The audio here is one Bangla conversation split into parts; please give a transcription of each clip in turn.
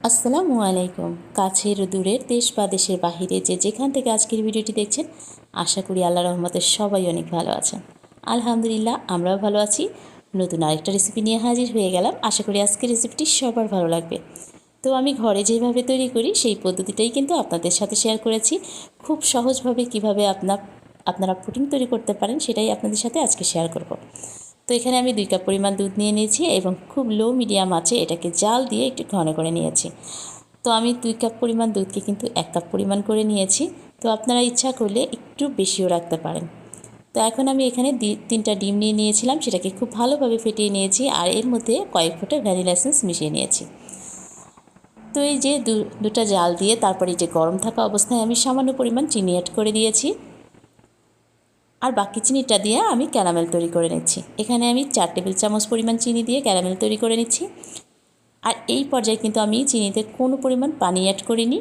আসসালামু আলাইকুম। কাছের ও দূরের দেশ বা দেশের বাহিরে যে যেখান থেকে আজকের ভিডিওটি দেখছেন, আশা করি আল্লাহর রহমতে সবাই অনেক ভালো আছেন। আলহামদুলিল্লাহ, আমরাও ভালো আছি। নতুন আরেকটা রেসিপি নিয়ে হাজির হয়ে গেলাম। আশা করি আজকের রেসিপিটি সবার ভালো লাগবে। তো আমি ঘরে যেভাবে তৈরি করি সেই পদ্ধতিটাই কিন্তু আপনাদের সাথে শেয়ার করেছি। খুব সহজভাবে কিভাবে আপনারা পুডিং তৈরি করতে পারেন সেটাই আপনাদের সাথে আজকে শেয়ার করব। তো এখানে আমি 2 কাপ পরিমাণ দুধ নিয়ে নিয়েছি এবং খুব লো মিডিয়াম আঁচে এটাকে জাল দিয়ে একটু ঘন করে নিয়েছি। তো আমি 2 কাপ পরিমাণ দুধকে কিন্তু 1 কাপ পরিমাণ করে নিয়েছি। তো আপনারা ইচ্ছা করলে একটু বেশিও রাখতে পারেন। তো এখন আমি এখানে 3টা ডিম নিয়ে নিয়েছিলাম, সেটাকে খুব ভালোভাবে ফেটিয়ে নিয়েছি আর এর মধ্যে কয়েক ফোঁটা ভ্যানিলা এসেন্স মিশিয়ে নিয়েছি। তো এই যে দুটা জাল দিয়ে তারপরে যে গরম থাকা অবস্থায় আমি সামান্য পরিমাণ চিনি অ্যাড করে দিয়েছি আর বাকি চিনিটা দিয়ে আমি ক্যারামেল তৈরি করে নিচ্ছি। এখানে আমি 4 টেবিল চামচ পরিমাণ চিনি দিয়ে ক্যারামেল তৈরি করে নিচ্ছি। আর এই পর্যায়ে কিন্তু আমি চিনিতে কোনো পরিমাণ পানি অ্যাড করিনি,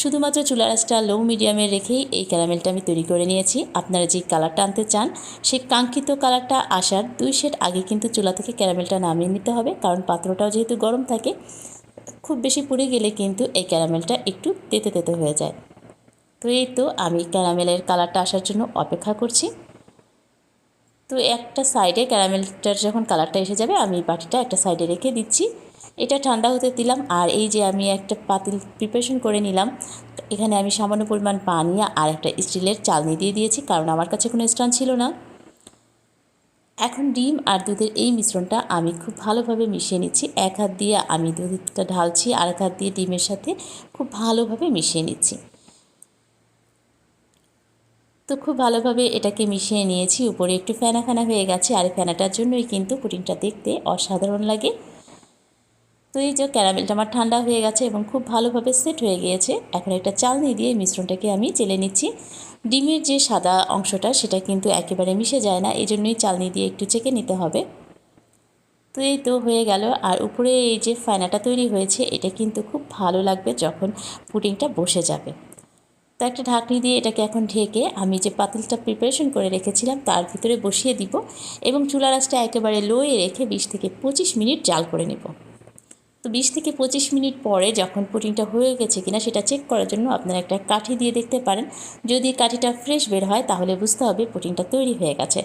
শুধুমাত্র চুলার আঁচটা লো মিডিয়ামে রেখেই এই ক্যারামেলটা আমি তৈরি করে নিয়েছি। আপনারা যে কালারটা আনতে চান সেই কাঙ্ক্ষিত কালারটা আসার 2 সেট আগে কিন্তু চুলা থেকে ক্যারামেলটা নামিয়ে নিতে হবে, কারণ পাত্রটাও যেহেতু গরম থাকে, খুব বেশি পুড়ে গেলে কিন্তু এই ক্যারামেলটা একটু তেতে তেতে হয়ে যায়। তো এই তো আমি ক্যারামেলের কালারটা আসার জন্য অপেক্ষা করছি। তো একটা সাইডে ক্যারামেলটার যখন কালারটা এসে যাবে আমি বাটিটা একটা সাইডে রেখে দিচ্ছি। এটা ঠান্ডা হতে দিলাম। আর এই যে আমি একটা পাতিল প্রিপারেশন করে নিলাম, এখানে আমি সামান্য পরিমাণ পানি আর একটা স্টিলের চালনি দিয়ে দিয়েছি, কারণ আমার কাছে কোনো স্ট্যান্ড ছিল না। এখন ডিম আর দুধের এই মিশ্রণটা আমি খুব ভালোভাবে মিশিয়ে নিচ্ছি। এক হাত দিয়ে আমি দুধটা ঢালছি, আর এক হাত দিয়ে ডিমের সাথে খুব ভালোভাবে মিশিয়ে নিচ্ছি। তো খুব ভালোভাবে এটাকে মিশিয়ে নিয়েছি। উপরে একটু ফেনা ফেনা হয়ে গেছে, আর ফেনাটার জন্যই কিন্তু পুডিংটা দেখতে অসাধারণ লাগে। তো এই যে ক্যারামেলটা আমার ঠান্ডা হয়ে গেছে এবং খুব ভালোভাবে সেট হয়ে গিয়েছে। এখন একটা চালনি দিয়ে মিশ্রণটাকে আমি চেলে নিচ্ছি। ডিমের যে সাদা অংশটা সেটা কিন্তু একেবারে মিশে যায় না, এই জন্যই চালনি দিয়ে একটু চেকে নিতে হবে। তো এই তো হয়ে গেল। আর উপরে এই যে ফেনাটা তৈরি হয়েছে এটা কিন্তু খুব ভালো লাগবে যখন পুডিংটা বসে যাবে। তো একটা ঢাকনি দিয়ে এটাকে এখন ঢেকে আমি যে পাতিলটা প্রিপারেশন করে রেখেছিলাম তার ভিতরে বসিয়ে দিব এবং চুলার আঁচটা একেবারে লোয়ে রেখে 20 থেকে 25 মিনিট জাল করে নেব। তো 20 থেকে 25 মিনিট পরে যখন পুডিংটা হয়ে গেছে কিনা সেটা চেক করার জন্য আপনারা একটা কাঠি দিয়ে দেখতে পারেন। যদি কাঠিটা ফ্রেশ বের হয় তাহলে বুঝতে হবে পুডিংটা তৈরি হয়ে গেছে।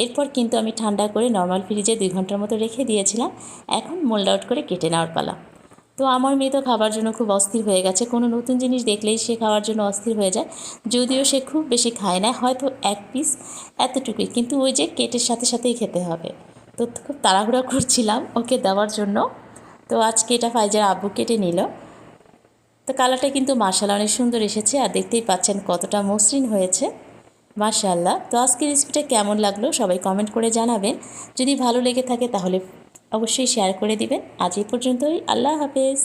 এরপর কিন্তু আমি ঠান্ডা করে নর্মাল ফ্রিজে 2 ঘন্টার মতো রেখে দিয়েছিলাম। এখন মোল্ড আউট করে কেটে নেওয়ার পালা। তো আমার মেয়ে তো খাবার জন্য খুব অস্থির হয়ে গেছে। কোনো নতুন জিনিস দেখলেই সে খাওয়ার জন্য অস্থির হয়ে যায়। যদিও সে খুব বেশি খায় না, হয়তো 1 পিস এতটুকুই, কিন্তু ওই যে কেটের সাথে সাথেই খেতে হবে। তো খুব তাড়াহুড়া করছিলাম ওকে দেওয়ার জন্য। তো আজকে এটা ফাইজার আব্বু কেটে নিল। তো কালারটা কিন্তু মাশাআল্লাহ অনেক সুন্দর এসেছে, আর দেখতেই পাচ্ছেন কতটা মসৃণ হয়েছে। মাশাআল্লাহ। তো আজকের রেসিপিটা কেমন লাগলো সবাই কমেন্ট করে জানাবেন। যদি ভালো লেগে থাকে তাহলে অবশ্যই শেয়ার করে দিবেন। আজ এই পর্যন্তই। আল্লাহ হাফেজ।